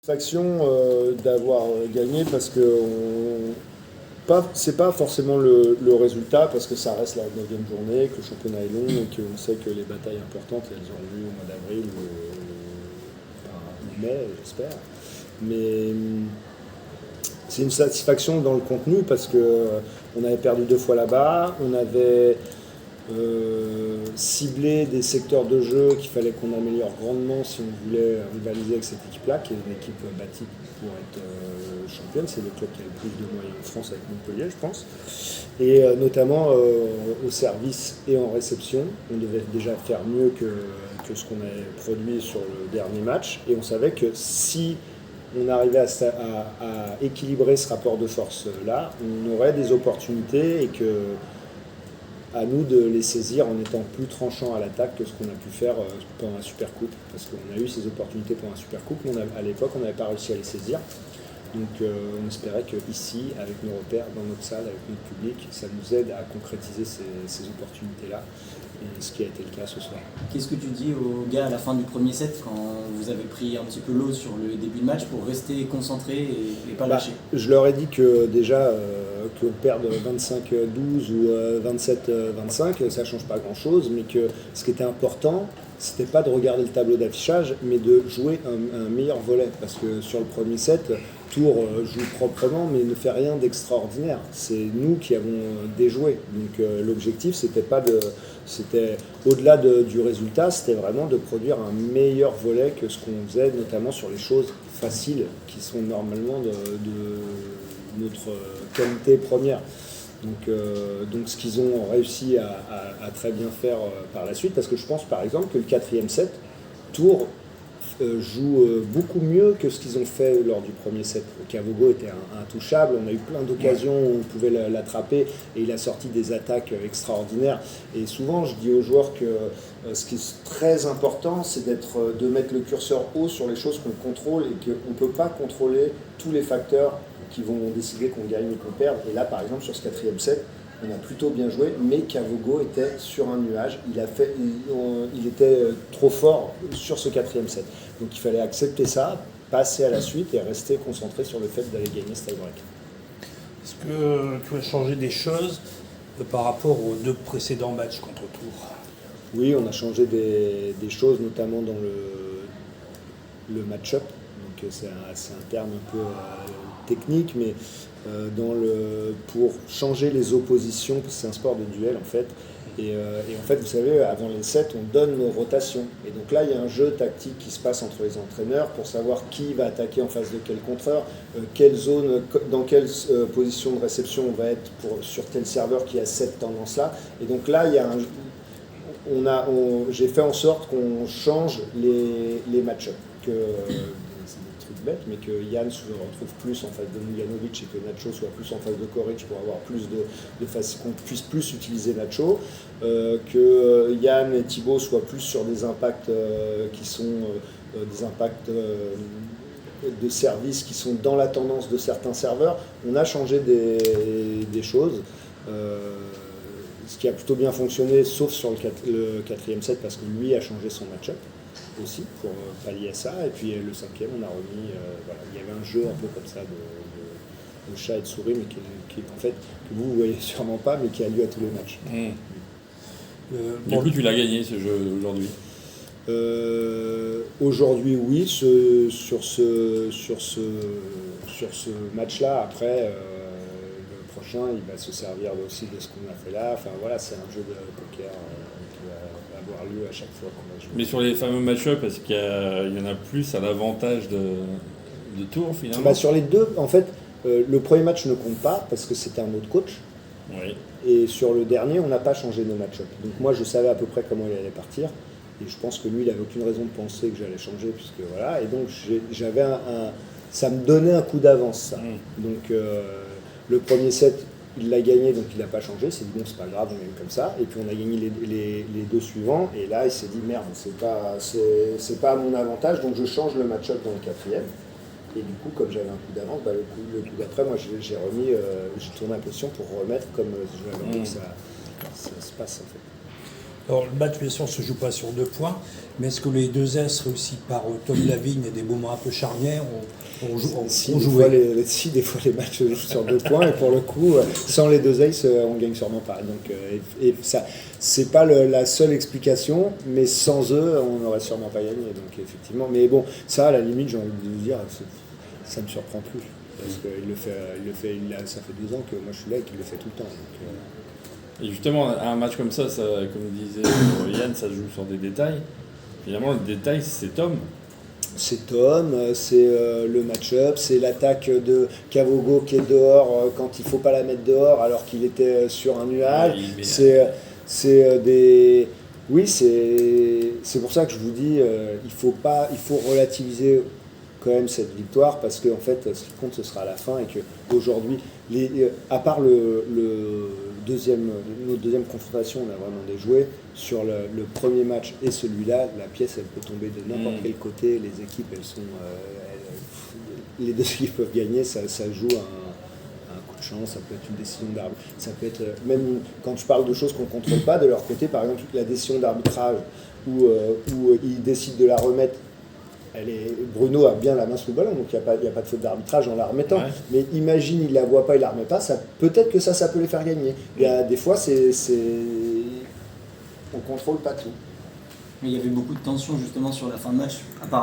Satisfaction d'avoir gagné parce que c'est pas forcément le résultat parce que ça reste la 9e journée, que le championnat est long et qu'on sait que les batailles importantes elles ont lieu au mois d'avril ou mai, j'espère. Mais c'est une satisfaction dans le contenu parce que on avait perdu 2 fois là-bas, on avait cibler des secteurs de jeu qu'il fallait qu'on améliore grandement si on voulait rivaliser avec cette équipe-là, qui est une équipe bâtie pour être championne. C'est le club qui a le plus de moyens en France avec Montpellier, je pense. Et notamment au service et en réception, on devait déjà faire mieux que ce qu'on avait produit sur le dernier match. Et on savait que si on arrivait à équilibrer ce rapport de force-là, on aurait des opportunités et que à nous de les saisir en étant plus tranchant à l'attaque que ce qu'on a pu faire pendant la Supercoupe. Parce qu'on a eu ces opportunités pendant la Supercoupe, mais à l'époque, on n'avait pas réussi à les saisir. Donc on espérait qu'ici, avec nos repères, dans notre salle, avec notre public, ça nous aide à concrétiser ces opportunités-là, et ce qui a été le cas ce soir. Qu'est-ce que tu dis aux gars à la fin du premier set, quand vous avez pris un petit peu l'eau sur le début de match, pour rester concentré et pas lâcher? Je leur ai dit que déjà, qu'on perde 25-12 ou 27-25, ça ne change pas grand-chose, mais que ce qui était important, c'était pas de regarder le tableau d'affichage, mais de jouer un meilleur volley. Parce que sur le premier set, Tours joue proprement, mais ne fait rien d'extraordinaire. C'est nous qui avons déjoué. Donc l'objectif, c'était au-delà du résultat, c'était vraiment de produire un meilleur volley que ce qu'on faisait, notamment sur les choses faciles, qui sont normalement de notre qualité première. Donc ce qu'ils ont réussi à très bien faire par la suite, parce que je pense par exemple que le 4e set, Tours joue beaucoup mieux que ce qu'ils ont fait lors du premier set. Cavogo était intouchable, on a eu plein d'occasions où on pouvait l'attraper et il a sorti des attaques extraordinaires. Et souvent je dis aux joueurs que ce qui est très important, c'est de mettre le curseur haut sur les choses qu'on contrôle et qu'on ne peut pas contrôler tous les facteurs qui vont décider qu'on gagne ou qu'on perde. Et là, par exemple, sur ce 4e set, on a plutôt bien joué, mais Cavogo était sur un nuage. Il était trop fort sur ce 4e set. Donc il fallait accepter ça, passer à la suite et rester concentré sur le fait d'aller gagner ce tie-break. Est-ce que tu as changé des choses par rapport aux 2 précédents matchs contre Tours? Oui, on a changé des choses, notamment dans le match-up. Donc c'est un terme un peu technique, mais pour changer les oppositions, parce que c'est un sport de duel en fait. Et en fait, vous savez, avant les sets, on donne nos rotations. Et donc là, il y a un jeu tactique qui se passe entre les entraîneurs pour savoir qui va attaquer en face de quel contreur, quelle zone, dans quelle position de réception on va être sur tel serveur qui a cette tendance-là. Et donc là, il y a j'ai fait en sorte qu'on change les match-ups. C'est des trucs bêtes, mais que Yann se retrouve plus en face de Mujanovic et que Nacho soit plus en face de Koric pour avoir plus qu'on puisse plus utiliser Nacho, que Yann et Thibaut soient plus sur des impacts qui sont des impacts de service qui sont dans la tendance de certains serveurs. On a changé des choses. Ce qui a plutôt bien fonctionné, sauf sur le 4e set, parce que lui a changé son match-up aussi pour pallier à ça. Et puis le 5e, on a remis. Voilà, il y avait un jeu un peu comme ça de chat et de souris, mais qui en fait, que vous ne voyez sûrement pas, mais qui a lieu à tous les matchs. Du coup, tu l'as gagné ce jeu aujourd'hui? Aujourd'hui, oui. Sur ce match-là, après. Prochain, il va se servir aussi de ce qu'on a fait là. Enfin voilà, c'est un jeu de poker qui va avoir lieu à chaque fois qu'on va jouer. Mais sur les fameux match-up, est-ce qu'il y en a plus à l'avantage de Tours finalement? Sur les deux, en fait, le premier match ne compte pas parce que c'était un autre coach. Oui. Et sur le dernier, on n'a pas changé nos match-up. Donc moi, je savais à peu près comment il allait partir. Et je pense que lui, il n'avait aucune raison de penser que j'allais changer, puisque voilà. Et donc j'avais ça me donnait un coup d'avance, ça. Donc le premier set, il l'a gagné, donc il n'a pas changé. C'est dit, bon, c'est pas grave, on gagne comme ça. Et puis on a gagné les 2 suivants. Et là, il s'est dit, merde, c'est pas à mon avantage, donc je change le match-up dans le 4e. Et du coup, comme j'avais un coup d'avance, le coup d'après, moi, j'ai tourné la question pour remettre comme je l'avais envie que ça se passe, en fait. Alors, le match, bien sûr, ne se joue pas sur 2 points, mais est-ce que les 2 As réussis par Tom Lavigne et des moments un peu charnières ont joué? Si, des fois les matchs se jouent sur 2 points, et pour le coup, sans les 2 aces, on gagne sûrement pas. Donc, et ça, c'est pas la seule explication, mais sans eux, on n'aurait sûrement pas gagné. Donc, effectivement, mais bon, ça, à la limite, j'ai envie de vous dire, ça ne me surprend plus. Parce que ça fait 2 ans que moi je suis là et qu'il le fait tout le temps. Donc, Et justement, un match comme ça, comme disait Yann, ça se joue sur des détails. Finalement, le détail, c'est Tom. c'est Tom, c'est le match-up, c'est l'attaque de Cavogo qui est dehors quand il ne faut pas la mettre dehors alors qu'il était sur un nuage. Oui, c'est pour ça que je vous dis, il faut relativiser quand même cette victoire, parce qu'en fait, ce qui compte, ce sera à la fin, et qu'aujourd'hui, à part notre deuxième confrontation, on a vraiment déjoué. Sur le premier match et celui-là, la pièce, elle peut tomber de n'importe quel côté. Les équipes, les deux équipes peuvent gagner, ça joue un coup de chance, ça peut être une décision d'arbitre, ça peut être, même quand je parle de choses qu'on ne contrôle pas, de leur côté, par exemple, la décision d'arbitrage, où ils décident de la remettre. Bruno a bien la main sous le ballon, donc il n'y a pas de faute d'arbitrage en la remettant. Ouais. Mais imagine, il ne la voit pas, il ne la remet pas, peut-être que ça peut les faire gagner. Il y a des fois, on ne contrôle pas tout. Mais il y avait beaucoup de tension justement sur la fin de match.